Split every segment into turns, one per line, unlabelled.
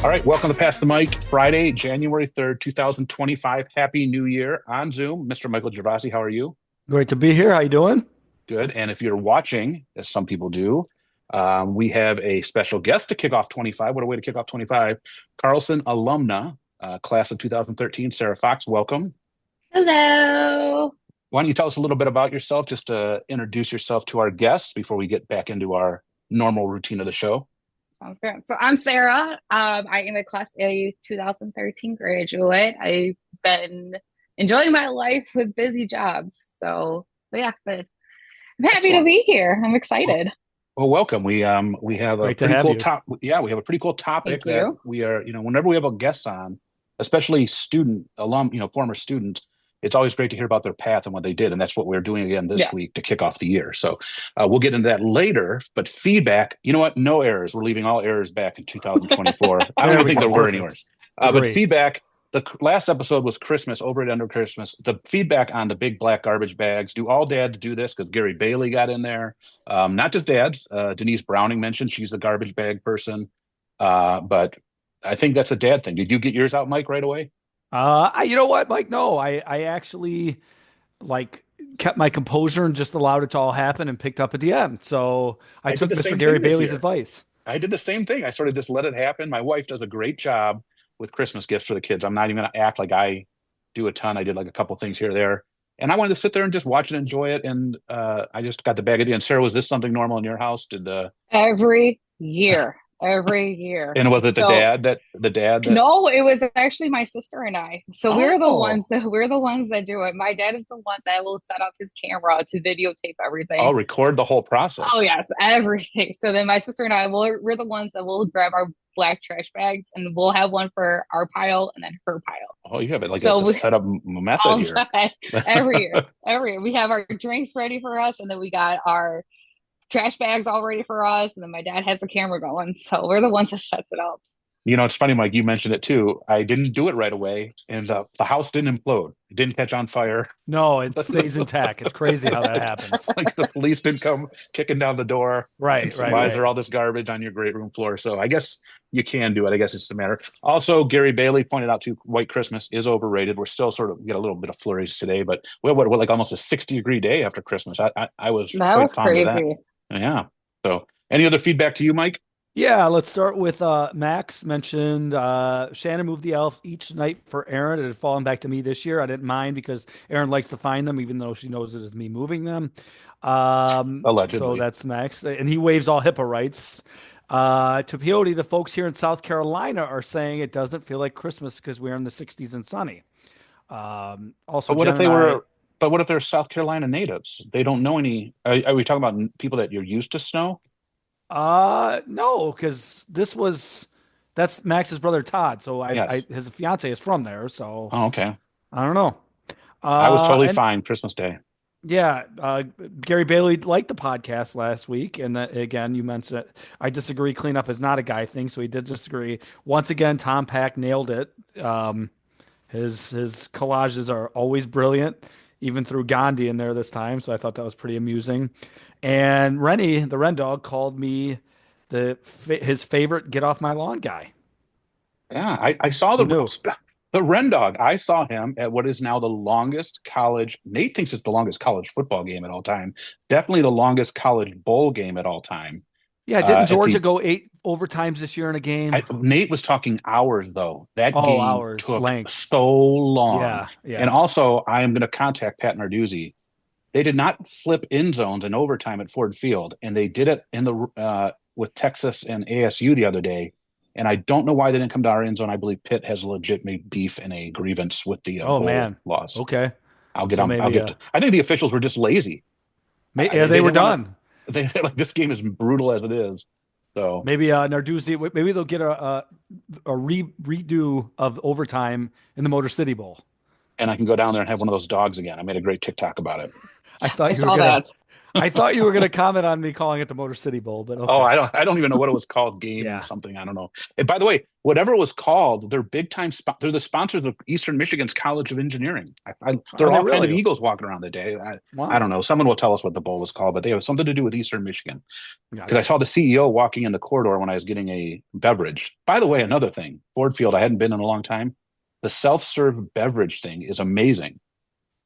All right, welcome to Pass the Mic, Friday, January 3rd, 2025. Happy New Year on Zoom. Mr. Michael Gervasi, how are you?
Great to be here. How you doing?
Good. And if you're watching, as some people do, we have a special guest to kick off 25. What a way to kick off 25. Carlson alumna, class of 2013, Sarah Fox, welcome.
Hello.
Why don't you tell us a little bit about yourself, just to introduce yourself to our guests before we get back into our normal routine of the show?
Sounds good. So I'm Sarah. I am a class A 2013 graduate. I've been enjoying my life with busy jobs. So yeah, but I'm happy to
Excellent.
be here. I'm
Well,
excited.
Well, welcome. We have a
Great to
pretty
have
cool
you.
top. Yeah, we have a pretty cool topic
Thank
that
you.
we are. Whenever we have a guest on, especially student alum, former student, it's always great to hear about their path and what they did, and that's what we're doing again this
Yeah.
week to kick off the year. So we'll get into that later. But feedback, you know what? No errors. We're leaving all errors back in 2024. I don't
There
even
we
think
go.
there were
Perfect.
anywheres. But
Agree.
feedback. The last episode was Christmas, over it under Christmas. The feedback on the big black garbage bags. Do all dads do this? Because Gary Bailey got in there, not just dads. Denise Browning mentioned she's the garbage bag person. But I think that's a dad thing. Did you get yours out, Mike, right away?
You know what, Mike? No, I actually like kept my composure and just allowed it to all happen and picked up at the end. So I
I did
took
the
Mr.
same
Gary
thing this
Bailey's
year.
advice.
I did the same thing. I sort of just let it happen. My wife does a great job with Christmas gifts for the kids. I'm not even going to act like I do a ton. I did like a couple things here or there. And I wanted to sit there and just watch and enjoy it. And I just got the bag at the end. Sarah, was this something normal in your house? Did the
Every year. Every year.
and was it
So
the dad that
no, it was actually my sister and I. So
oh
we're the ones that do it. My dad is the one that will set up his camera to videotape
I'll
everything.
record the whole
Oh
process.
yes, everything. So then my sister and I we're the ones that will grab our black trash bags and we'll have one for our pile and then her pile.
Oh, you have it like it's
So
a
we
setup method
all
here.
time every year. Every year. We have our drinks ready for us and then we got our trash bags all ready for us and then my dad has the camera going. So we're the ones that sets it up.
It's funny, Mike, you mentioned it too. I didn't do it right away, and the house didn't implode. It didn't catch on fire.
No, it stays intact. It's crazy how that happens.
Like the police didn't come kicking down the door.
Right, right,
Why is there
right.
all this garbage on your great room floor? So I guess you can do it. I guess it's a matter. Also, Gary Bailey pointed out too, White Christmas is overrated. We're still sort of get a little bit of flurries today, but we had what like almost a 60-degree day after Christmas. I was
That
quite
was
fond of that.
crazy.
Yeah. So any other feedback to you, Mike?
Yeah, let's start with Max mentioned Shannon moved the elf each night for Aaron. It had fallen back to me this year. I didn't mind because Aaron likes to find them, even though she knows it is me moving them. So
Allegedly.
that's Max. And he waives all HIPAA rights. To Peyote, the folks here in South Carolina are saying it doesn't feel like Christmas because we're in the 60s and sunny. Also,
But what
Jen
if
and
they
I,
were? But what if they're South Carolina natives? They don't know any. Are we talking about people that you're used to snow?
no, because that's Max's brother Todd. So
Yes.
his fiance is from there. So
Oh, okay.
I don't know.
I was totally
And
fine Christmas Day.
yeah, Gary Bailey liked the podcast last week, and that, again, you mentioned it. I disagree. Cleanup is not a guy thing, so he did disagree. Once again, Tom Pack nailed it. His collages are always brilliant, even through Gandhi in there this time. So I thought that was pretty amusing. And Rennie, the Ren Dog, called me his favorite get off my lawn guy.
Yeah, I saw
Who knew?
the Ren Dog. I saw him at what is now the longest college. Nate thinks it's the longest college football game at all time. Definitely the longest college bowl game at all time.
Yeah, didn't
At
Georgia
the
go 8 overtimes this year in a game?
Nate was talking hours though. That
Oh,
game
hours,
took
length.
so long.
Yeah,
And
yeah.
also, I am going to contact Pat Narduzzi. They did not flip end zones in overtime at Ford Field, and they did it in the with Texas and ASU the other day. And I don't know why they didn't come to our end zone. I believe Pitt has a legitimate beef and a grievance with the
Oh
bowl
man.
laws.
Okay.
I'll get
So
on. I'll
maybe
get. I think the officials were just lazy.
yeah, they
They
were
didn't want to.
done.
They like this game is brutal as it is. So
Maybe Narduzzi, maybe they'll get a redo of overtime in the Motor City Bowl.
and I can go down there and have one of those dogs again. I made a great TikTok about it.
I
I
thought you were
saw
gonna
that.
I thought you were going to comment on me calling it the Motor City Bowl, but
Oh,
okay.
I don't even know what it was called. Game
Yeah.
something. I don't know. And by the way, whatever it was called, they're big time. They're the sponsors of Eastern Michigan's College of Engineering. There
Are
are
they
all kind of
really?
Eagles walking around the day. I don't
Wow.
know. Someone will tell us what the bowl was called, but they have something to do with Eastern Michigan. Because I
Gotcha.
saw the CEO walking in the corridor when I was getting a beverage. By the way, another thing, Ford Field, I hadn't been in a long time. The self-serve beverage thing is amazing.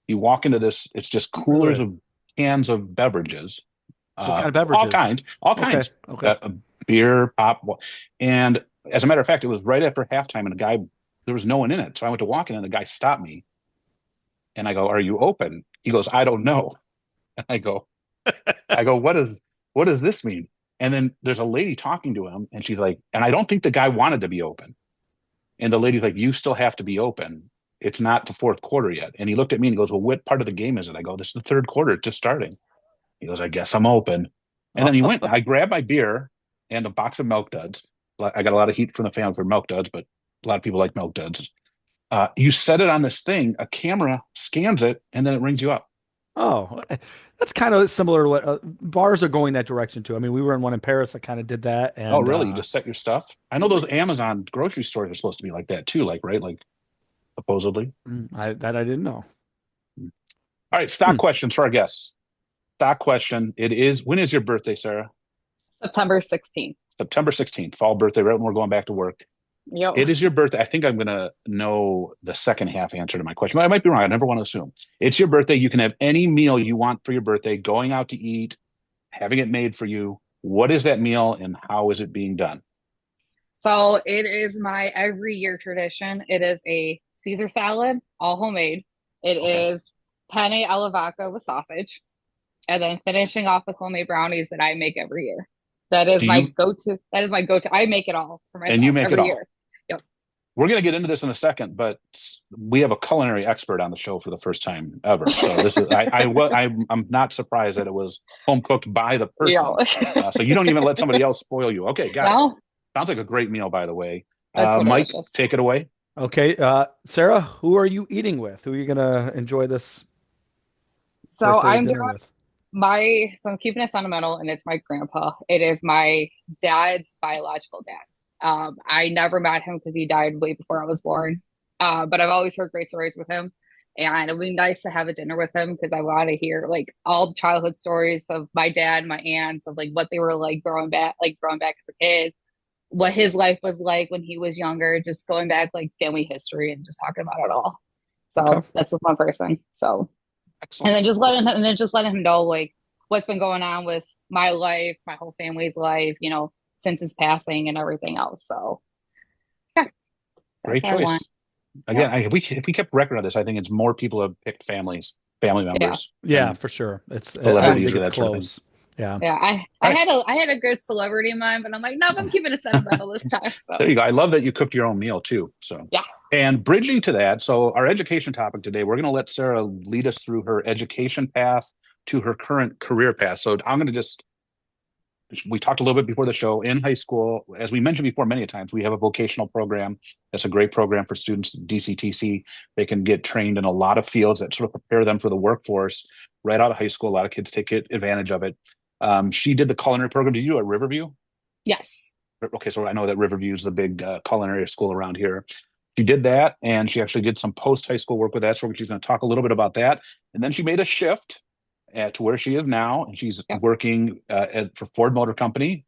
You walk into this, it's just coolers
Really?
of cans of beverages,
What kind of
all
beverages?
kinds, all
Okay.
kinds,
Okay.
beer, pop, and as a matter of fact, it was right after halftime, and a guy, there was no one in it, so I went to walk in, and the guy stopped me, and I go, "Are you open?" He goes, "I don't know," and I go, what does this mean? And then there's a lady talking to him, and she's like, and I don't think the guy wanted to be open, and the lady's like, "You still have to be open. It's not the fourth quarter yet." And he looked at me and he goes, "Well, what part of the game is it?" I go, "This is the third quarter. It's just starting." He goes, "I guess I'm open." And then he went, I grabbed my beer and a box of Milk Duds. I got a lot of heat from the family for Milk Duds, but a lot of people like Milk Duds. You set it on this thing, a camera scans it, and then it rings you up.
Oh, that's kind of similar to what bars are going that direction too. I mean, we were in one in Paris that kind of did that,
Oh,
and
really? You just set your stuff? I know those Amazon grocery stores are supposed to be like that too, like, right? Like, supposedly.
I didn't know.
All right, stock
Hmm.
questions for our guests. Stock question. When is your birthday, Sarah?
September 16th.
September 16th, fall birthday, right when we're going back to work.
Yep.
It is your birthday. I think I'm going to know the second half answer to my question, but I might be wrong. I never want to assume. It's your birthday. You can have any meal you want for your birthday, going out to eat, having it made for you. What is that meal and how is it being done?
So it is my every year tradition. It is a Caesar salad, all homemade. It
Okay.
is penne alla vodka with sausage, and then finishing off with homemade brownies that I make every year. That is
Do
my
you,
go-to. That is my go-to. I make it all for
and you
myself
make it
every
all?
year. Yep.
We're going to get into this in a second, but we have a culinary expert on the show for the first time ever. So this is, I'm not surprised that it was home cooked by the
Yeah.
person. So you don't even let somebody else spoil you. Okay. Got it.
No,
Sounds like a great meal, by the way.
that's so
Mike,
delicious.
take it away.
Okay, Sarah, who are you eating with? Who are you gonna enjoy this
So
birthday
I'm
dinner
doing
with?
so I'm keeping it sentimental, and it's my grandpa. It is my dad's biological dad. I never met him because he died way before I was born. But I've always heard great stories with him, and it would be nice to have a dinner with him because I want to hear like all the childhood stories of my dad, and my aunts, of like what they were like growing back as a kid, what his life was like when he was younger, just going back like family history and just talking about it all.
Okay.
So that's with one person. So and
Excellent.
then just letting him know like what's been going on with my life, my whole family's life, since his passing and everything else. So yeah, that's
Great
what I want.
choice.
Yeah.
Again, if we kept record of this, I think it's more people have picked family
Yeah.
members,
Yeah,
and
for sure. I don't
celebrities
think
or
it's
that sort of thing.
close. Yeah.
Yeah. I,
All
I
right.
had a good celebrity in mind, but I'm like, no, I'm keeping it sentimental this time.
There
So
you go. I love that you cooked your own meal too. So,
yeah.
and bridging to that, so our education topic today, we're going to let Sarah lead us through her education path to her current career path. So I'm going to just we talked a little bit before the show in high school. As we mentioned before, many times, we have a vocational program. That's a great program for students, DCTC. They can get trained in a lot of fields that sort of prepare them for the workforce right out of high school. A lot of kids take advantage of it. She did the culinary program. Did you do at Riverview?
Yes.
Okay, so I know that Riverview is the big culinary school around here. She did that, and she actually did some post high school work with that. So she's going to talk a little bit about that. And then she made a shift to where she is now, and she's
Yep.
working for Ford Motor Company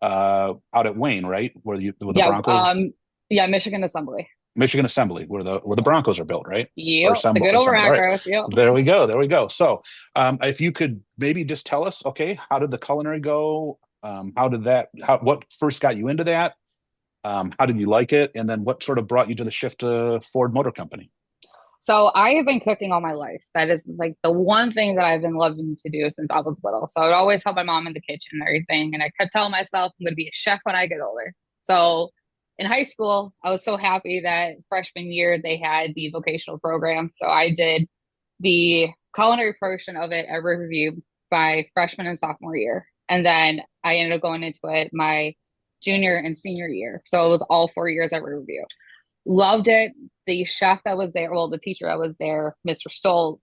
out at Wayne, right, where the
Yeah.
Broncos,
Yeah. Michigan Assembly.
Michigan Assembly, where the Broncos are built, right, or
Yep. The good old
assembled. All right,
Broncos. Yep.
there we go, there we go. So, if you could maybe just tell us, okay, how did the culinary go? What first got you into that? How did you like it? And then what sort of brought you to the shift to Ford Motor Company?
So I have been cooking all my life. That is like the one thing that I've been loving to do since I was little. So I would always help my mom in the kitchen and everything. And I kept telling myself I'm going to be a chef when I get older. So in high school, I was so happy that freshman year they had the vocational program. So I did the culinary portion of it at Riverview by freshman and sophomore year. And then I ended up going into it my junior and senior year. So it was all 4 years at Riverview. Loved it. The chef that was there, well, the teacher that was there, Mr. Stoll,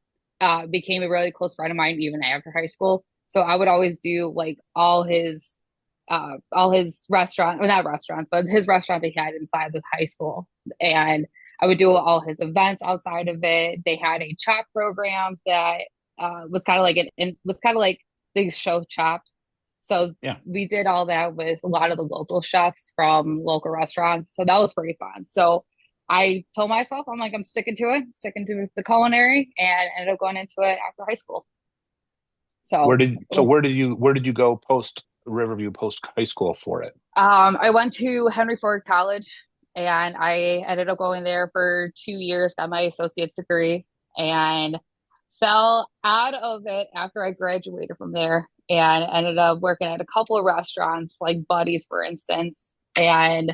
became a really close friend of mine even after high school. So I would always do like all his restaurant, well, not restaurants, but his restaurant that he had inside the high school. And I would do all his events outside of it. They had a chop program that was kind of like was kind of like Big Show Chopped. So
Yeah.
we did all that with a lot of the local chefs from local restaurants. So that was pretty fun. So I told myself, I'm like, I'm sticking to it, sticking to the culinary, and ended up going into it after high school. So it was
Where did you go post Riverview, post high school for it?
I went to Henry Ford College and I ended up going there for 2 years, got my associate's degree, and fell out of it after I graduated from there and ended up working at a couple of restaurants, like Buddy's, for instance. And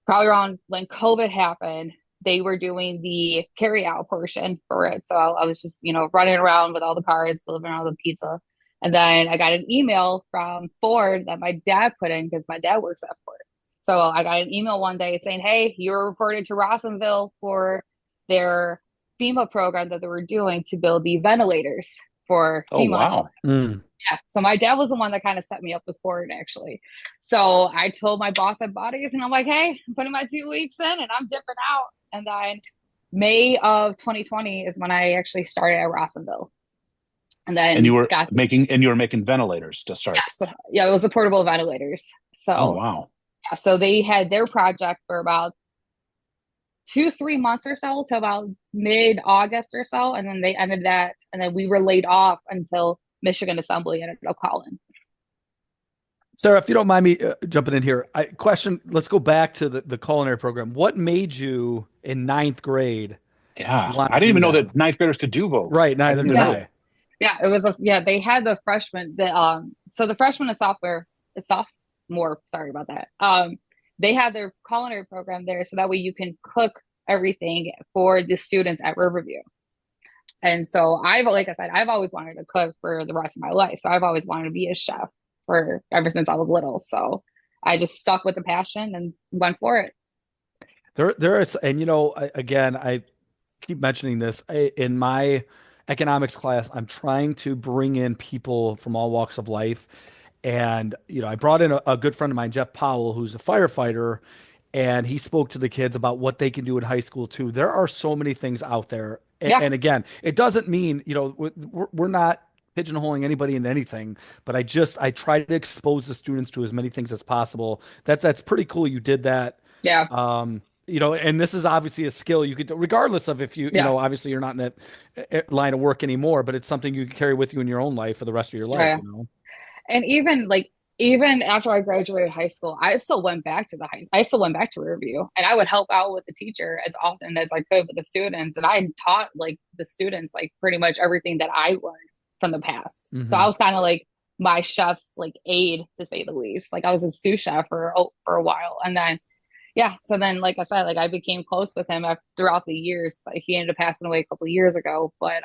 probably around when COVID happened, they were doing the carry out portion for it. So I was just, running around with all the cars, delivering all the pizza. And then I got an email from Ford that my dad put in because my dad works at Ford. So I got an email one day saying, hey, you were reported to Rossonville for their FEMA program that they were doing to build the ventilators for
Oh,
FEMA.
wow.
Yeah. So my dad was the one that kind of set me up with Ford, actually. So I told my boss at Bodies, and I'm like, hey, I'm putting my 2 weeks in and I'm dipping out. And then May of 2020 is when I actually started at Rossonville. And
And
then got,
you were making ventilators to start.
yes, yeah, it was the portable ventilators.
Oh,
So,
wow.
yeah, so they had their project for about 2, 3 months or so to about mid-August or so. And then they ended that. And then we were laid off until Michigan Assembly ended up calling.
Sarah, if you don't mind me jumping in here, let's go back to the culinary program. What made you in ninth grade
Yeah.
want
I
to
didn't
do
even know
that?
that ninth graders could do both.
Right,
I
neither
didn't
did
even know
Yeah.
that.
I.
Yeah, they had the freshmen so the freshman and sophomore, sorry about that. They had their culinary program there so that way you can cook everything for the students at Riverview. And so like I said, I've always wanted to cook for the rest of my life. So I've always wanted to be a chef for ever since I was little. So I just stuck with the passion and went for it.
There is, and again, I keep mentioning this in my economics class. I'm trying to bring in people from all walks of life. And, I brought in a good friend of mine, Jeff Powell, who's a firefighter, and he spoke to the kids about what they can do in high school too. There are so many things out there.
Yeah,
And again, it doesn't mean, we're not pigeonholing anybody into anything, but I try to expose the students to as many things as possible. That's pretty cool. You did that.
yeah,
And this is obviously a skill you could, regardless of if
yeah,
obviously you're not in that line of work anymore, but it's something you can carry with you in your own life for the rest of your life,
yeah. And even after I graduated high school, I still went back to Riverview and I would help out with the teacher as often as I could with the students. And I taught like the students like pretty much everything that I learned from the past. So I
Hmm.
was kind of like my chef's like aide to say the least. Like I was a sous chef for a while. And then yeah, so then like I said, like I became close with him throughout the years, but he ended up passing away a couple of years ago. But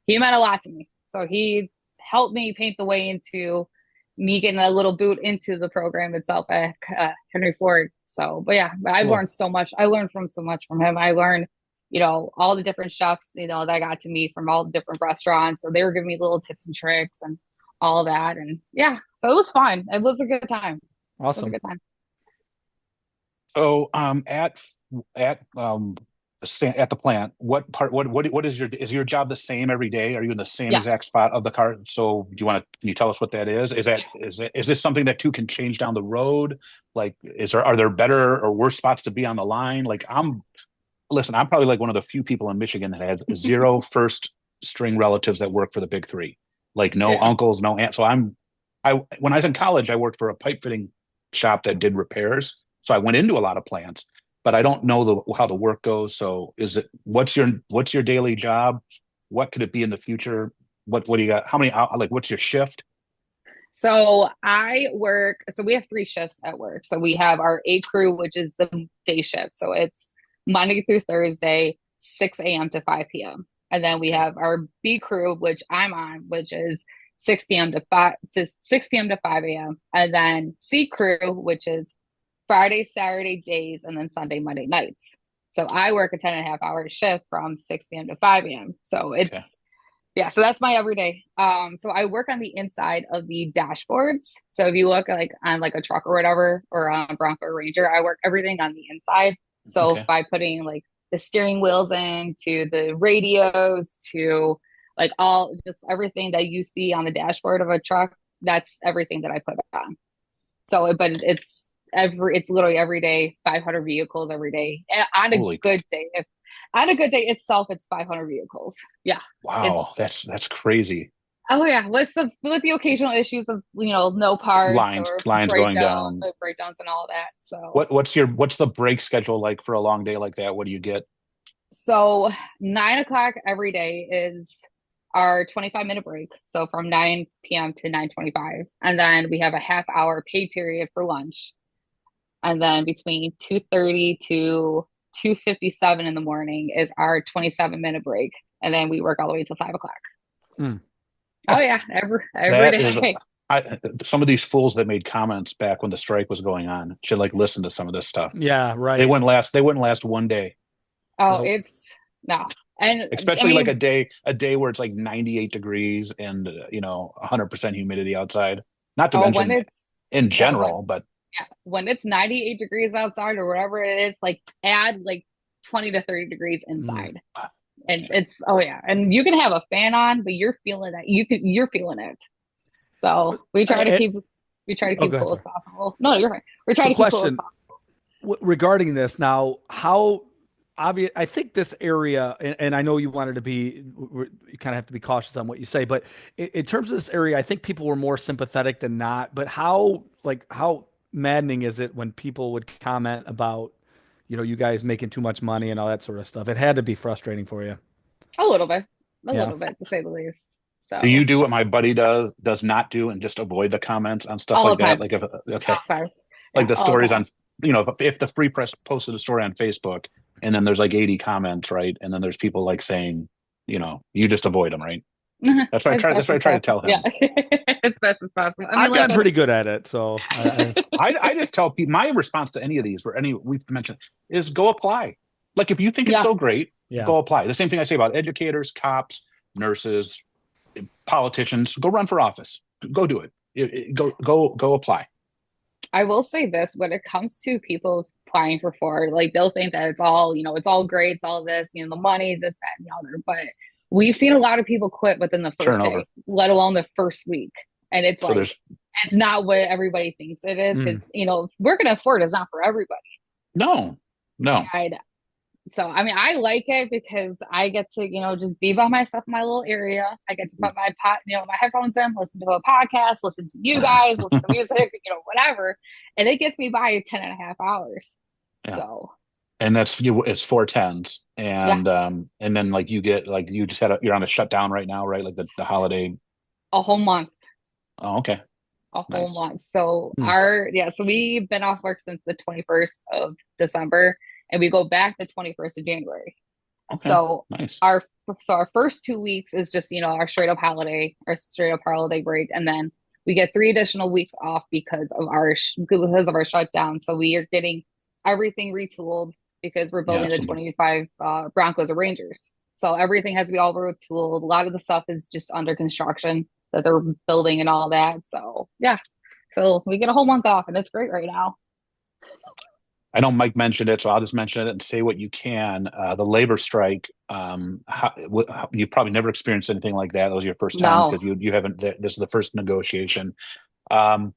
he meant a lot to me. So he helped me paint the way into me getting a little boot into the program itself at Henry Ford. So, but yeah, but I
Cool.
learned so much. I learned from so much from him. I learned, all the different chefs, that I got to meet from all the different restaurants. So they were giving me little tips and tricks and all that. And yeah, so it was fun. It was a good time. It was a
Awesome.
good time.
So, at at the plant, what is your job the same every day? Are you in the same exact
Yes.
spot of the car? So, can you tell us what that is? Is this something that too can change down the road? Like, are there better or worse spots to be on the line? Like, listen, I'm probably like one of the few people in Michigan that has zero first string relatives that work for the big three. Like, no
Yeah.
uncles, no aunts. So when I was in college, I worked for a pipe fitting shop that did repairs. So I went into a lot of plants, but I don't know how the work goes. So what's your daily job? What could it be in the future? What do you got? How many like what's your shift?
So we have 3 shifts at work. So we have our A crew, which is the day shift. So it's Monday through Thursday, 6 a.m. to 5 p.m. And then we
Okay.
have our B crew, which I'm on, which is 6 p.m. to 5 a.m. And then C crew, which is Friday, Saturday days, and then Sunday, Monday nights. So I work a 10 and a half hour shift from 6 p.m. to 5 a.m. So
Okay.
Yeah, so that's my everyday. So I work on the inside of the dashboards. So if you look at, like on like a truck or whatever, or on a Bronco Ranger, I work everything on the inside. So
Okay.
by putting like the steering wheels in, to the radios, to like all just everything that you see on the dashboard of a truck, that's everything that I put on. So, but it's literally every day, 500 vehicles every day. And on a
Holy,
good day, if on a good day itself, it's 500 vehicles. Yeah,
wow.
it's
That's crazy.
oh yeah, with the occasional issues of no parts or
Lines going down.
breakdowns and all that. So
What's the break schedule like for a long day like that? What do you get?
so 9 o'clock every day is our 25-minute break. So from 9 p.m. to 9:25, and then we have a half hour pay period for lunch, and then between 2:30 to 2:57 in the morning is our 27-minute break, and then we work all the way till 5 o'clock.
Mm.
Oh yeah, every
That is,
day.
some of these fools that made comments back when the strike was going on should like listen to some of this stuff.
Yeah,
They
right.
wouldn't last. They wouldn't last one day,
Oh,
Nope.
it's no. And I
especially like
mean,
a day where it's like 98 degrees and 100% humidity outside. Not to
oh, when
mention
it's
in
yeah, when
general, but
yeah, when it's 98 degrees outside or whatever it is, like add like 20 to 30 degrees
Mm.
inside. And it's oh yeah. And you can have a fan on, but you're feeling that. You're feeling it. So we try to
Oh,
keep
go ahead.
cool as
Sorry.
possible. No, you're right. We try
So,
to keep cool as
question
possible.
regarding this now, how obvious, I think this area, and I know you wanted to be, you kind of have to be cautious on what you say, but in terms of this area, I think people were more sympathetic than not. But how maddening is it when people would comment about, you guys making too much money and all that sort of stuff? It had to be frustrating for you.
A
Yeah.
little bit to say the least.
do you
So
do what my buddy does not do and just avoid the comments on stuff
all
like
the
that?
time,
Like if okay,
all the time,
like
yeah,
the
all the
stories
time.
on if the Free Press posted a story on Facebook and then there's like 80 comments, right? And then there's people like saying, you just avoid them, right? That's what I
As
try. That's
best
what I
as
try to
possible.
tell
Yeah,
him.
as best as possible. I mean,
I've
like
gotten pretty good at it. So
I just tell people my response to any of these, or any we've mentioned, is go apply. Like if you think it's
yeah,
so great,
yeah.
go apply. The same thing I say about educators, cops, nurses, politicians. Go run for office. Go do it. Go apply.
I will say this when it comes to people applying for Ford, like they'll think that it's all great, it's all this, the money, this, that, and the other. But we've seen a lot of people quit within the first
Turnover.
day, let alone the first week. And it's
So
like,
there's
it's not what everybody thinks it is.
Mm.
Because, working at Ford is not for everybody.
no, no.
And so, I mean, I like it because I get to, just be by myself in my little area. I get to put my headphones in, listen to a podcast, listen to you guys, listen to music, whatever. And it gets me by 10 and a half hours.
Yeah.
So,
And it's 410s,
yeah,
and then like you get like you just you're on a shutdown right now, right? Like the holiday.
a whole month,
Oh, okay,
a whole
nice.
month. So,
Mm.
so we've been off work since the 21st of December, and we go back the 21st of January.
Okay,
So
nice.
our first 2 weeks is just our straight up holiday break, and then we get 3 additional weeks off because of our shutdown. So we are getting everything retooled because we're
Yeah,
building the 25 Broncos and Rangers. So everything has to be all retooled. A lot of the stuff is just under construction that they're building and all that. So yeah, so we get a whole month off, and it's great right now.
I know Mike mentioned it, so I'll just mention it and say what you can. The labor strike, you've probably never experienced anything like that. That was your first time
No.
because you haven't. This is the first negotiation. Um,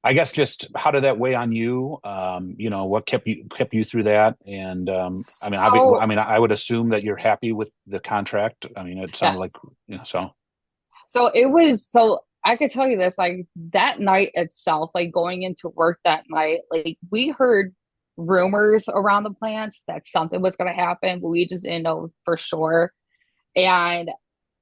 I guess just how did that weigh on you? What kept you through that? And I mean,
So
I would assume that you're happy with the contract. I mean, it sounded like
yes.
so.
So I could tell you this, like that night itself, like going into work that night, like we heard rumors around the plant that something was going to happen, but we just didn't know for sure. And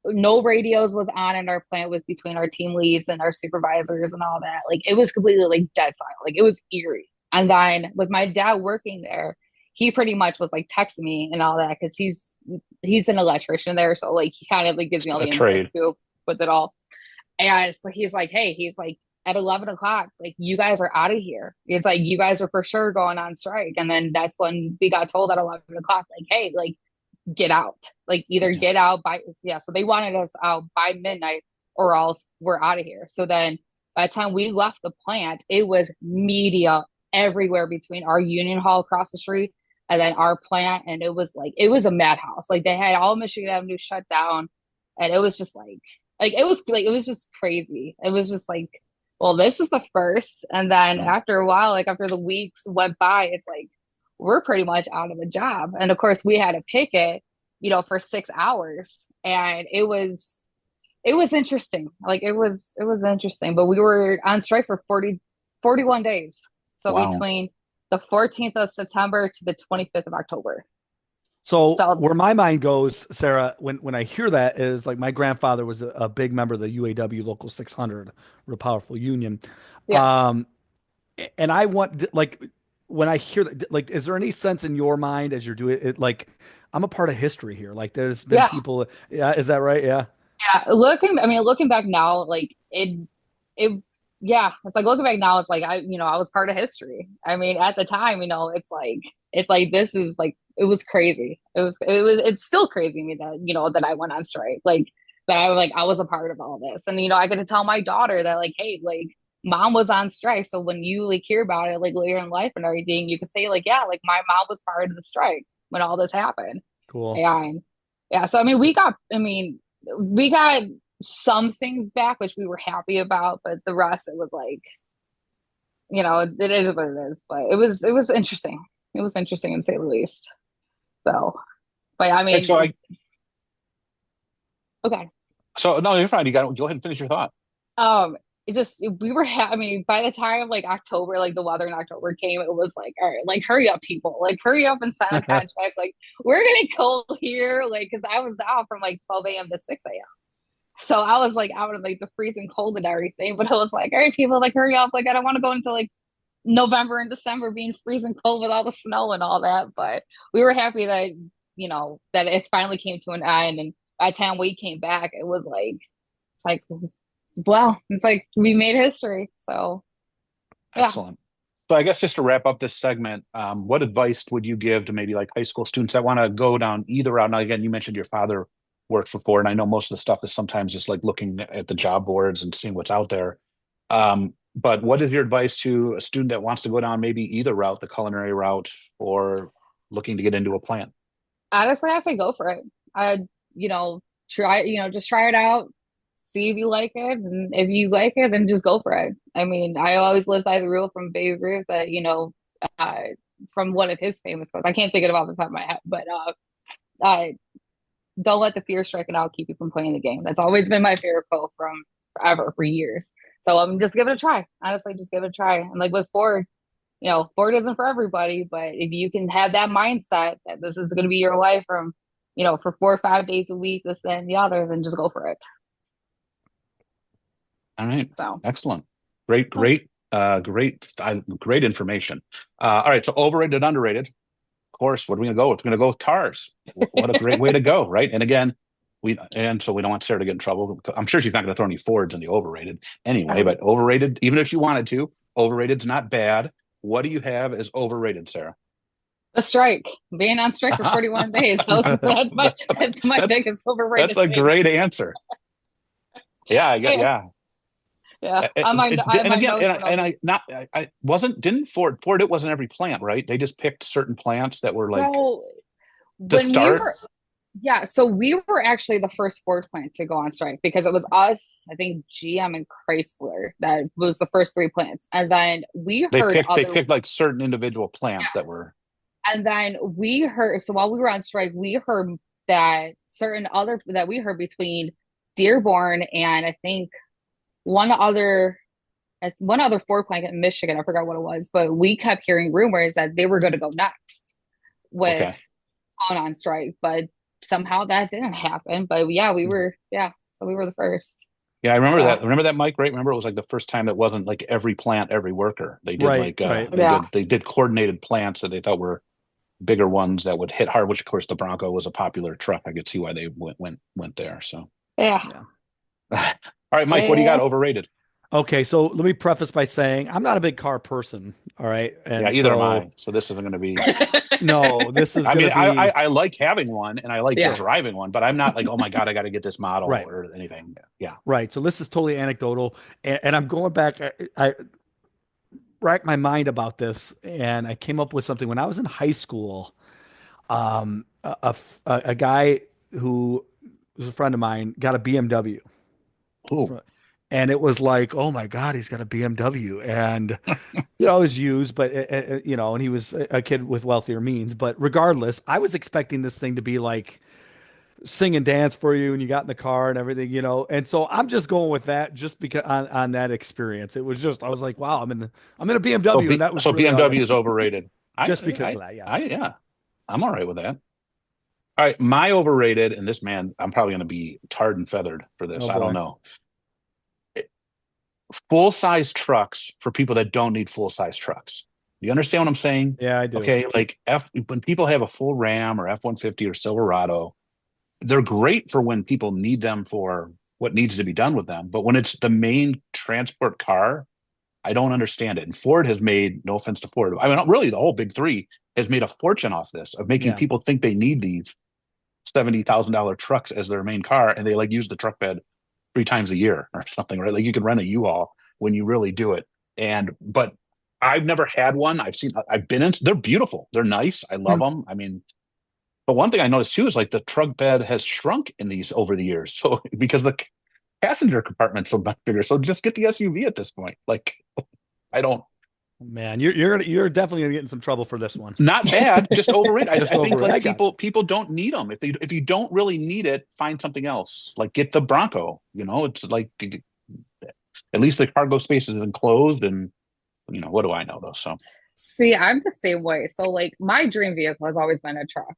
no radios was on in our plant with between our team leads and our supervisors and all that. Like it was completely like dead silent. Like it was eerie. And then with my dad working there, he pretty much was like texting me and all that because he's an electrician there, so like he kind of like gives me all
A
the inside
trade.
scoop with it all. And so he's like, hey, he's like, at 11 o'clock, like, you guys are out of here. It's like, you guys are for sure going on strike. And then that's when we got told at 11 o'clock, like, hey, like, get out, like either
Yeah.
get out by, yeah. So they wanted us out by midnight or else we're out of here. So then by the time we left the plant, it was media everywhere between our union hall across the street and then our plant. And it was like, it was a madhouse. Like they had all Michigan Avenue shut down. And it was just it was just crazy. It was just like, well, this is the first. And then
Mm.
after a while, like after the weeks went by, it's like, we're pretty much out of a job. And of course, we had to picket, for 6 hours. And it was interesting. Like it was interesting. But we were on strike for 41 days. So
Wow.
between the 14th of September to the 25th of October.
So
So
where my mind goes, Sarah, when I hear that is like my grandfather was a big member of the UAW Local 600, real powerful union.
yeah.
Um, and I want like when I hear that, like, is there any sense in your mind as you're doing it? Like, I'm a part of history here. Like, there's been
Yeah.
people. Yeah, is that right? Yeah.
Yeah, looking back now, like it, yeah, it's like looking back now, it's like I was part of history. I mean, at the time, it's like this is like it was crazy. It's still crazy to me that that I went on strike, like that I was a part of all this, and I get to tell my daughter that like, hey, like mom was on strike, so when you like hear about it like later in life and everything, you can say like, yeah, like my mom was part of the strike when all this happened,
Cool.
and yeah, so we got some things back, which we were happy about, but the rest, it was like, it is what it is. But it was interesting. It was interesting to say the least. So, but I
Right,
mean, okay.
so no, you're fine. You got to go ahead and finish your thought.
It just we were I mean, by the time like October, like the weather in October came, it was like, all right, like hurry up, people, like hurry up and sign a contract. Like we're getting cold here, like because I was out from like 12 a.m. to 6 a.m. So I was like out in like the freezing cold and everything, but it was like, all right, people, like hurry up. Like I don't want to go into like November and December being freezing cold with all the snow and all that. But we were happy that, that it finally came to an end. And by the time we came back, it was like, it's like, well, it's like we made history. So yeah.
Excellent. So I guess just to wrap up this segment, what advice would you give to maybe like high school students that want to go down either route? Now, again, you mentioned your father worked for Ford, and I know most of the stuff is sometimes just like looking at the job boards and seeing what's out there. But what is your advice to a student that wants to go down maybe either route, the culinary route, or looking to get into a plant?
Honestly, I say go for it. I, just try it out, see if you like it, and if you like it, then just go for it. I mean, I always live by the rule from Babe Ruth that uh, from one of his famous quotes. I can't think of it off the top of my head, but uh, don't let the fear stricken out keep you from playing the game. That's always been my favorite quote from forever, for years. So just give it a try. Honestly, just give it a try. And like with Ford, Ford isn't for everybody, but if you can have that mindset that this is going to be your life from, for 4 or 5 days a week, this and the other, then just go for it.
All right.
So,
Excellent. Great, great information. All right. So overrated, underrated. Of course, what are we going to go with? We're going to go with cars. What a great way to go, right? And again, so we don't want Sarah to get in trouble. I'm sure she's not going to throw any Fords in the overrated anyway, but overrated, even if she wanted to, overrated's not bad. What do you have as overrated, Sarah?
the strike, being on strike for 41 days. That's my
That's
biggest overrated
that's a
thing.
great answer. Yeah,
Yeah.
yeah.
Yeah.
And
My
again,
notes.
I wasn't didn't Ford it wasn't every plant, right? They just picked certain plants that were like
So
to
when we
start.
were, yeah, so we were actually the first Ford plant to go on strike because it was us, I think GM and Chrysler that was the first three plants. And then we heard
They
other,
picked like certain individual plants
yeah.
that were
And then we heard, so while we were on strike, we heard that we heard between Dearborn and I think one other, one other Ford plant in Michigan. I forgot what it was, but we kept hearing rumors that they were going to go next with
okay.
going on strike, but somehow that didn't happen. But yeah, so we were the first.
Yeah, I remember
Yeah.
that. Remember that, Mike, right? Remember it was like the first time that wasn't like every plant, every worker. They did
Right,
like
right.
Yeah.
they did coordinated plants that they thought were bigger ones that would hit hard, which of course the Bronco was a popular truck. I could see why they went there. So
Yeah.
Yeah.
all right, Mike, what do you got
Yeah.
overrated?
Okay, so let me preface by saying I'm not a big car person. All right.
Yeah,
And
either am
so
I. So this isn't going to be.
no, this is
I
going
mean,
to be
I like having one and I like
Yeah.
driving one, but I'm not like, oh my God, I got to get this model
right.
or anything. Yeah.
Right. So this is totally anecdotal. And I'm going back. I racked my mind about this and I came up with something when I was in high school. A guy who was a friend of mine got a BMW.
Cool.
And it was like, oh my God, he's got a BMW. And it was used, but and he was a kid with wealthier means. But regardless, I was expecting this thing to be like sing and dance for you, and you got in the car and everything. And so I'm just going with that, just because on that experience, it was just I was like, wow, I'm in a
So
BMW, and that was really all
BMW
that.
is overrated.
Just because of that, yes.
Yeah, I'm all right with that. All right, my overrated, and this man, I'm probably going to be tarred and feathered for this.
Oh
I don't
boy,
know. Full size trucks for people that don't need full size trucks. You understand what I'm saying?
yeah, I do.
Okay, like when people have a full Ram or F-150 or Silverado, they're great for when people need them for what needs to be done with them. But when it's the main transport car, I don't understand it. And Ford has made, no offense to Ford, I mean, really, the whole big three has made a fortune off this, of making
Yeah,
people think they need these $70,000 trucks as their main car, and they like use the truck bed 3 times a year or something, right? Like you can rent a U-Haul when you really do it. But I've never had one. I've been in. They're beautiful. They're nice. I love them. I mean, but one thing I noticed too is like the truck bed has shrunk in these over the years. So because the passenger compartment's so much bigger, so just get the SUV at this point. Like I don't.
man, you're definitely gonna get in some trouble for this one.
Not bad, just overrated.
Just
I think
over it. I
like
got you.
people don't need them. If you don't really need it, find something else. Like get the Bronco. It's like at least the cargo space is enclosed, and what do I know though? So
See, I'm the same way. So like my dream vehicle has always been a truck.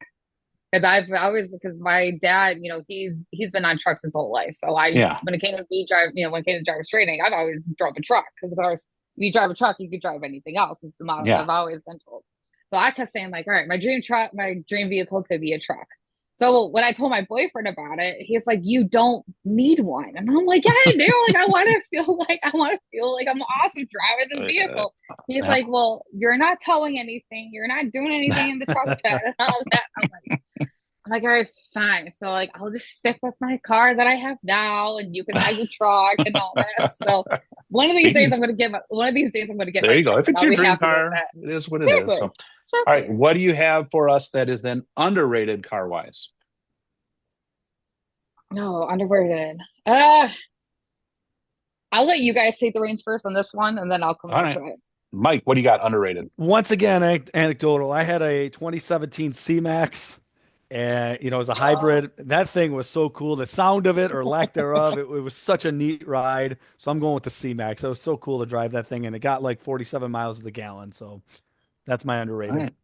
Because my dad, he's been on trucks his whole life. So
yeah,
when it came to me drive, when it came to driver's training, I've always drove a truck because of course, if you drive a truck, you could drive anything else. Is the model
yeah.
I've always been told. So I kept saying like, all right, my dream vehicle is gonna be a truck. So when I told my boyfriend about it, he's like, "You don't need one," and I'm like, "Yeah, I do. Like, I want to feel like I'm awesome driving this
Uh,
vehicle." He's
yeah.
like, "Well, you're not towing anything. You're not doing anything in the truck bed and all that." I'm like, all right, fine. So like I'll just stick with my car that I have now and you can have your truck and all that. So one of these days I'm gonna get
There
my
you go.
truck
If
and
it's
I'll
your
be
dream
happy with
car,
that.
it is what it is. So,
Exactly.
all right,
Exactly.
what do you have for us that is then underrated car wise?
No, underrated. Uh I'll let you guys take the reins first on this one and then I'll come
All
back
right,
to it.
Mike, what do you got underrated?
Once again, anecdotal. I had a 2017 C-Max, and it was a
Oh,
hybrid. That thing was so cool. The sound of it or lack thereof, it was such a neat ride. So I'm going with the C-Max. It was so cool to drive that thing, and it got like 47 miles to the gallon. So that's my
All
underrated.
right.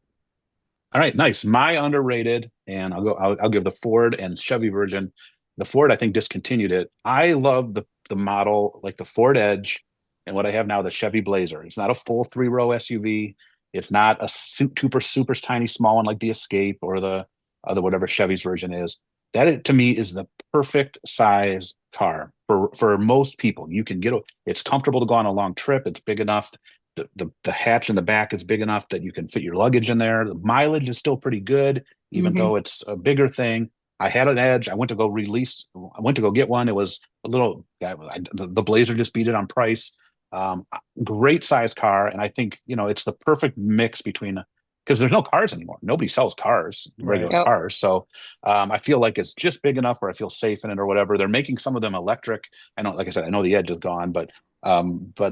All right, nice. My underrated, and I'll give the Ford and Chevy version. The Ford, I think, discontinued it. I love the model, like the Ford Edge, and what I have now, the Chevy Blazer. It's not a full 3-row SUV. It's not a super tiny small one like the Escape or the other whatever Chevy's version is. To me is the perfect size car for most people. You can get it's comfortable to go on a long trip. It's big enough, the hatch in the back is big enough that you can fit your luggage in there. The mileage is still pretty good, even
hmm
though it's a bigger thing. I had an Edge. I went to go get one. It was a little, the Blazer just beat it on price. Um, Great size car. And I think, it's the perfect mix between, because there's no cars anymore. Nobody sells cars,
Right.
regular
Yep.
cars. So I feel like it's just big enough where I feel safe in it or whatever. They're making some of them electric. I know, like I said, I know the Edge is gone, but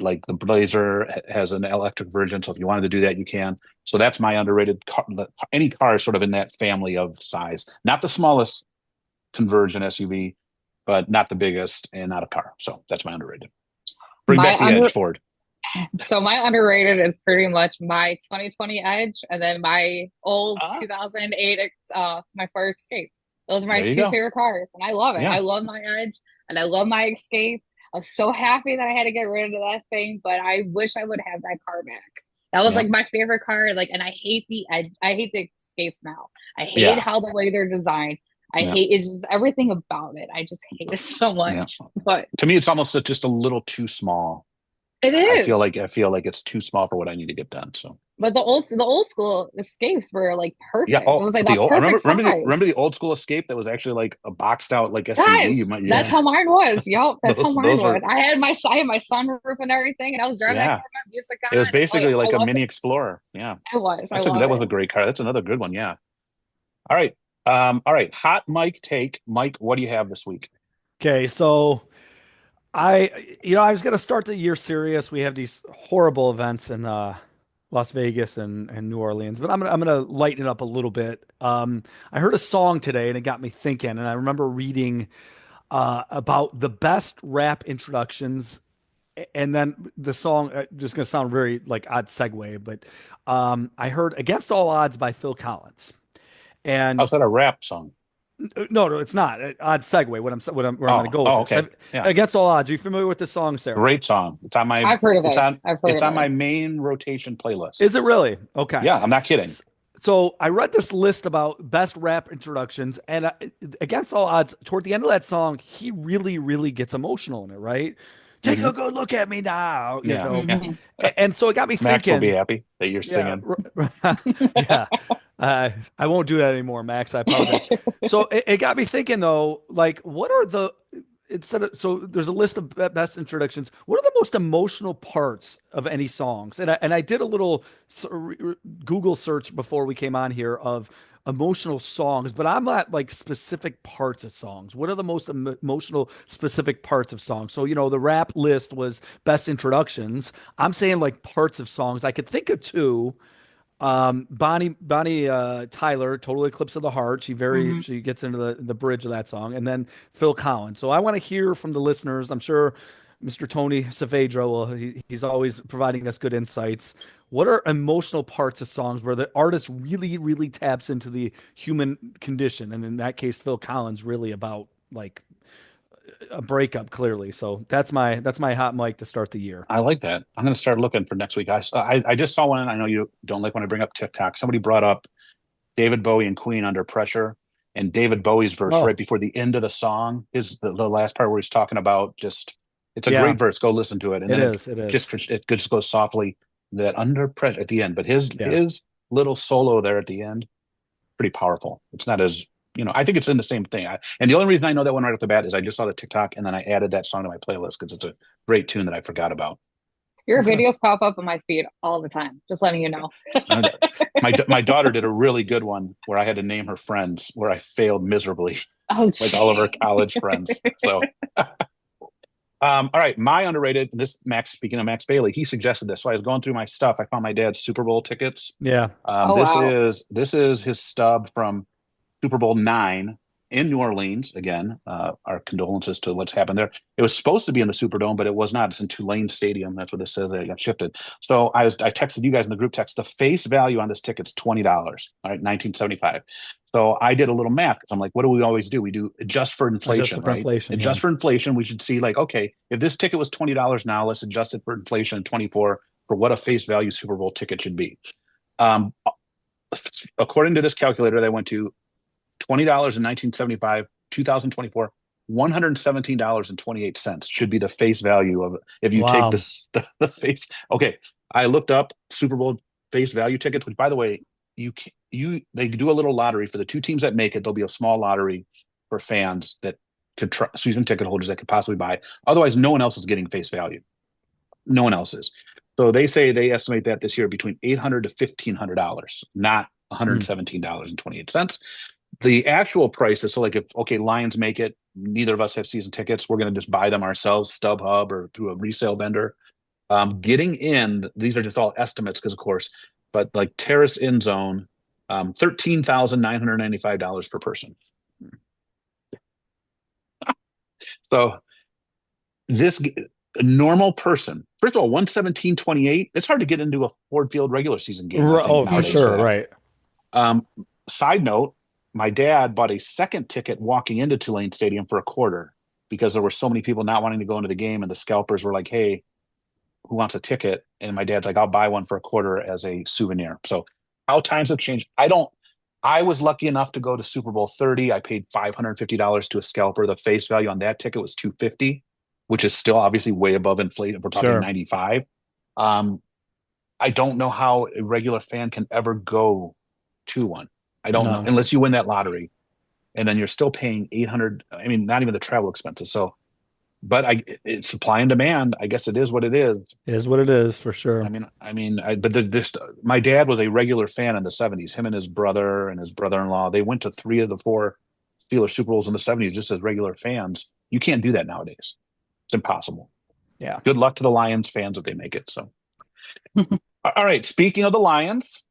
like the Blazer has an electric version, so if you wanted to do that, you can. So that's my underrated car. Any car is sort of in that family of size, not the smallest conversion SUV, but not the biggest and not a car. So that's my underrated. Bring
My
back the Edge,
under
Ford.
so my underrated is pretty much my 2020 Edge and then my old
Ah,
2008 my Ford Escape. Those are my
there you
two
go.
favorite cars and I love it.
Yeah,
I love my Edge and I love my Escape. I was so happy that I had to get rid of that thing, but I wish I would have that car back. That was
yeah,
like my favorite car. Like, and I hate the Edge. I hate the Escapes now. I hate
yeah,
how the way they're designed. I
yeah,
hate it's just everything about it. I just hate it so
yeah.
much. But
To me, it's almost just a little too small.
It is.
I feel like it's too small for what I need to get done. So
But the old school escapes were like
yeah.
perfect. It
Oh,
was like
the
that
old. I
perfect
remember
size.
the old school Escape that was actually like a boxed out like SUV. You
Yes,
might
that's
yeah.
Yeah.
how mine was. Yup, that's how mine
Those
was.
were
I had my sunroof and everything, and I was driving that
yeah.
car with my music
It was
on. And oh yeah,
basically
I
like a
loved
mini
it.
Explorer. Yeah,
I love
that was
it.
a great car. That's another good one. Yeah. All right. All right. Hot Mike take. Mike, what do you have this week?
Okay, so I was gonna start the year serious. We have these horrible events in Las Vegas and New Orleans, but I'm gonna lighten it up a little bit. I heard a song today and it got me thinking, and I remember reading about the best rap introductions, and then the song just gonna sound very like odd segue, but I heard "Against All Odds" by Phil Collins, and
How's that a rap song?
no, it's not. Odd segue. Where I'm going to go with this.
Okay. Yeah.
Against all odds. Are you familiar with this song, Sarah?
Great song.
I've heard of it. I've heard
it's
of
on my
it.
main rotation playlist.
Is it really? Okay.
Yeah, I'm not kidding.
So I read this list about best rap introductions, and against all odds, toward the end of that song, he really, really gets emotional in it. Right? Take
Hmm.
a good look at me now.
Yeah. Yeah.
Hmm.
And so it got me
Max will be
thinking.
happy that you're
Yeah,
singing.
yeah. I won't do that anymore, Max. I apologize. So it got me thinking though, like, what are the instead of so there's a list of best introductions. What are the most emotional parts of any songs? And I did a little Google search before we came on here of emotional songs, but I'm not like specific parts of songs. What are the most emotional specific parts of songs? So, the rap list was best introductions. I'm saying like parts of songs. I could think of two. Bonnie Tyler, Total Eclipse of the Heart.
Hmm.
She gets into the bridge of that song, and then Phil Collins. So I want to hear from the listeners. I'm sure Mr. Tony Saavedra he's always providing us good insights. What are emotional parts of songs where the artist really, really taps into the human condition? And in that case, Phil Collins really about like a breakup, clearly. So that's my hot mic to start the year.
I like that. I'm going to start looking for next week. I just saw one, and I know you don't like when I bring up TikTok. Somebody brought up David Bowie and Queen Under Pressure, and David Bowie's verse right
Oh,
before the end of the song is the last part where he's talking about just it's a
yeah,
great verse. Go listen to it, and
it
then
is. It is.
it just goes softly that under pressure at the end. But
Yeah.
his little solo there at the end, pretty powerful. It's not as I think it's in the same thing. And the only reason I know that one right off the bat is I just saw the TikTok and then I added that song to my playlist because it's a great tune that I forgot about.
Your
Okay.
videos pop up on my feed all the time. Just letting you know.
And my daughter did a really good one where I had to name her friends where I failed miserably,
Oh,
like all of her
gee.
college friends. So, all right, my underrated. This Max. Speaking of Max Bailey, he suggested this. So I was going through my stuff. I found my dad's Super Bowl tickets.
Yeah.
Oh wow.
This is his stub from Super Bowl nine in New Orleans. Again, our condolences to what's happened there. It was supposed to be in the Superdome, but it was not. It's in Tulane Stadium. That's what this says. It got shifted. So I texted you guys in the group text. The face value on this ticket's $20. All right, 1975. So I did a little math because I'm like, what do we always do? We do adjust for inflation,
Adjusted for
right?
inflation. Yeah.
Adjust for inflation. We should see like, okay, if this ticket was $20 now, let's adjust it for inflation 24 for what a face value Super Bowl ticket should be. Um, according to this calculator, they went to $20 in 1975, 2024, $117.28 should be the face value of it. If you take
Wow.
this the face. Okay, I looked up Super Bowl face value tickets, which by the way, they do a little lottery for the two teams that make it. There'll be a small lottery for fans that could season ticket holders that could possibly buy. Otherwise, no one else is getting face value. No one else is. So they estimate that this year between $800 to $1,500, not
Hmm.
$117.28. The actual prices, so like if okay, Lions make it, neither of us have season tickets, we're going to just buy them ourselves, StubHub or through a resale vendor. Getting in, these are just all estimates because of course, but like terrace in zone, $13,995 per person. So this a normal person, first of all, 117.28. It's hard to get into a Ford Field regular season game, I think
Oh, for
nowadays for
sure.
that.
Right.
Um, Side note, my dad bought a second ticket walking into Tulane Stadium for a quarter because there were so many people not wanting to go into the game, and the scalpers were like, "Hey, who wants a ticket?" And my dad's like, "I'll buy one for a quarter as a souvenir." So how times have changed. I don't. I was lucky enough to go to Super Bowl 30. I paid $550 to a scalper. The face value on that ticket was $250. which is still obviously way above inflation. We're talking
Sure.
95. Um, I don't know how a regular fan can ever go to one. I don't know
No.
unless you win that lottery, and then you're still paying 800. I mean, not even the travel expenses. So, but it's supply and demand. I guess it is what it is.
It is what it is for sure.
But this, my dad was a regular fan in the 70s. Him and his brother and his brother-in-law, they went to 3 of the 4 Steelers Super Bowls in the 70s just as regular fans. You can't do that nowadays. It's impossible.
Yeah.
Good luck to the Lions fans if they make it. So, all right. Speaking of the Lions,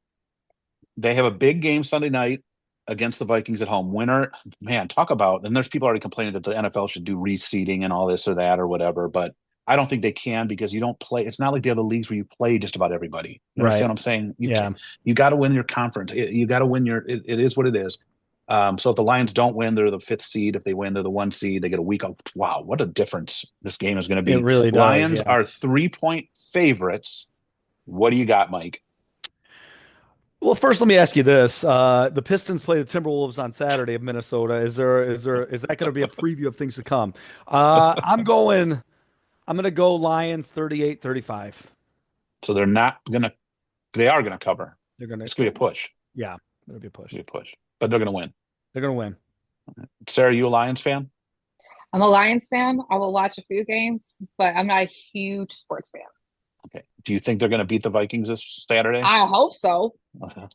they have a big game Sunday night against the Vikings at home. Winner, man, talk about. And there's people already complaining that the NFL should do reseeding and all this or that or whatever. But I don't think they can because you don't play. It's not like the other leagues where you play just about everybody. You
Right.
understand what I'm saying?
Yeah.
You got to win your conference. You got to win it is what it is. So if the Lions don't win, they're the 5th seed. If they win, they're the 1 seed. They get a week off. Wow, what a difference this game is going to be.
It really does.
Lions
Yeah.
are 3-point favorites. What do you got, Mike?
Well, first, let me ask you this: the Pistons play the Timberwolves on Saturday of Minnesota. Is that going to be a preview of things to come? I'm going to go Lions 38-35.
So they are going to cover.
They're going to.
It's going to be a push.
Yeah, it'll be a push.
It'll be a push, but they're going to win.
They're going to win.
Sarah, you a Lions fan?
I'm a Lions fan. I will watch a few games, but I'm not a huge sports fan.
Okay. Do you think they're going to beat the Vikings this Saturday?
I hope so.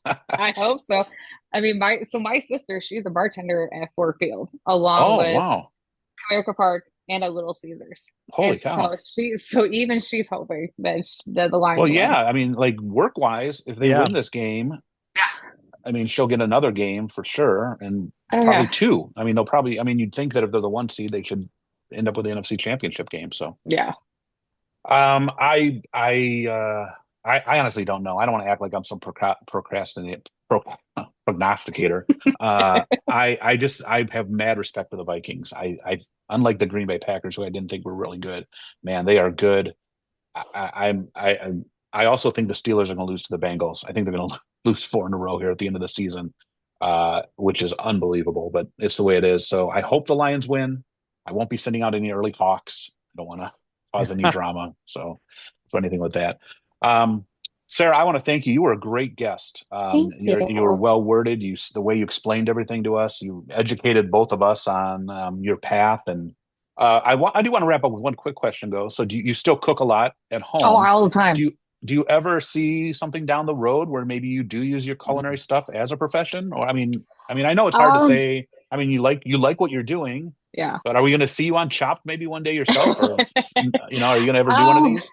I hope so. I mean, my sister, she's a bartender at Ford Field, along with
wow.
America Park and at Little Caesars.
Holy cow.
So even she's hoping that the Lions
Well,
win.
yeah. I mean, like work-wise, if they win this game, I mean, she'll get another game for sure, and probably 2. I mean, you'd think that if they're the 1 seed, they should end up with the NFC Championship game. So
yeah.
I honestly don't know. I don't want to act like I'm some prognosticator. I have mad respect for the Vikings. I unlike the Green Bay Packers, who I didn't think were really good. Man, they are good. I also think the Steelers are going to lose to the Bengals. I think they're going to lose 4 in a row here at the end of the season, which is unbelievable, but it's the way it is. So I hope the Lions win. I won't be sending out any early talks. I don't want to cause any drama. So anything with that. Sarah, I want to thank you. You were a great guest. You were well worded. The way you explained everything to us, you educated both of us on your path. And I do want to wrap up with one quick question, though. So do you still cook a lot at home?
Oh, all the time.
Do you ever see something down the road where maybe you do use your culinary stuff as a profession? Or I mean, I know it's hard to say. I mean, you like what you're doing.
Yeah.
But are we going to see you on Chopped maybe one day yourself? Or, are you going to ever do one of these?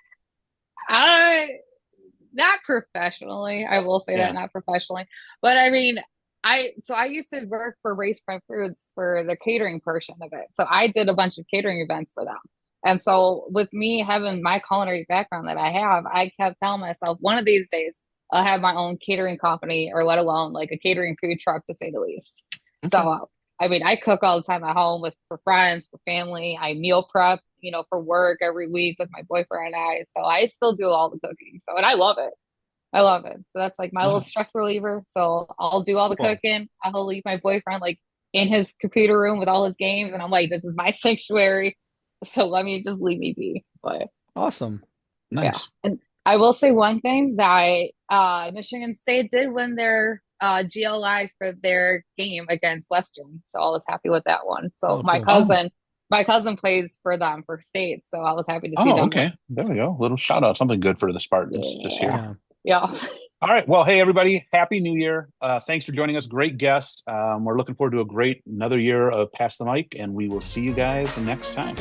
Not professionally. I will say that, not professionally. But I mean, I used to work for Race Prime Foods for the catering portion of it. So I did a bunch of catering events for them. And so with me having my culinary background that I have, I kept telling myself, one of these days I'll have my own catering company, or let alone like a catering food truck, to say the least. Okay. So I mean, I cook all the time at home for friends, for family. I meal prep, for work every week with my boyfriend and I. So I still do all the cooking. So, and I love it. I love it. So that's like my little stress reliever. So I'll do all the cooking. I'll leave my boyfriend like in his computer room with all his games. And I'm like, this is my sanctuary. So let me just leave me be. But
awesome.
Nice.
Yeah. And I will say one thing, that Michigan State did win their GLI for their game against Western. So I was happy with that one. So my cousin plays for them for state. So I was happy to see them.
Okay. Win. There we go. Little shout out. Something good for the Spartans this year.
Yeah.
All right. Well, hey, everybody. Happy New Year. Thanks for joining us. Great guest. We're looking forward to another year of Pass the Mic, and we will see you guys next time.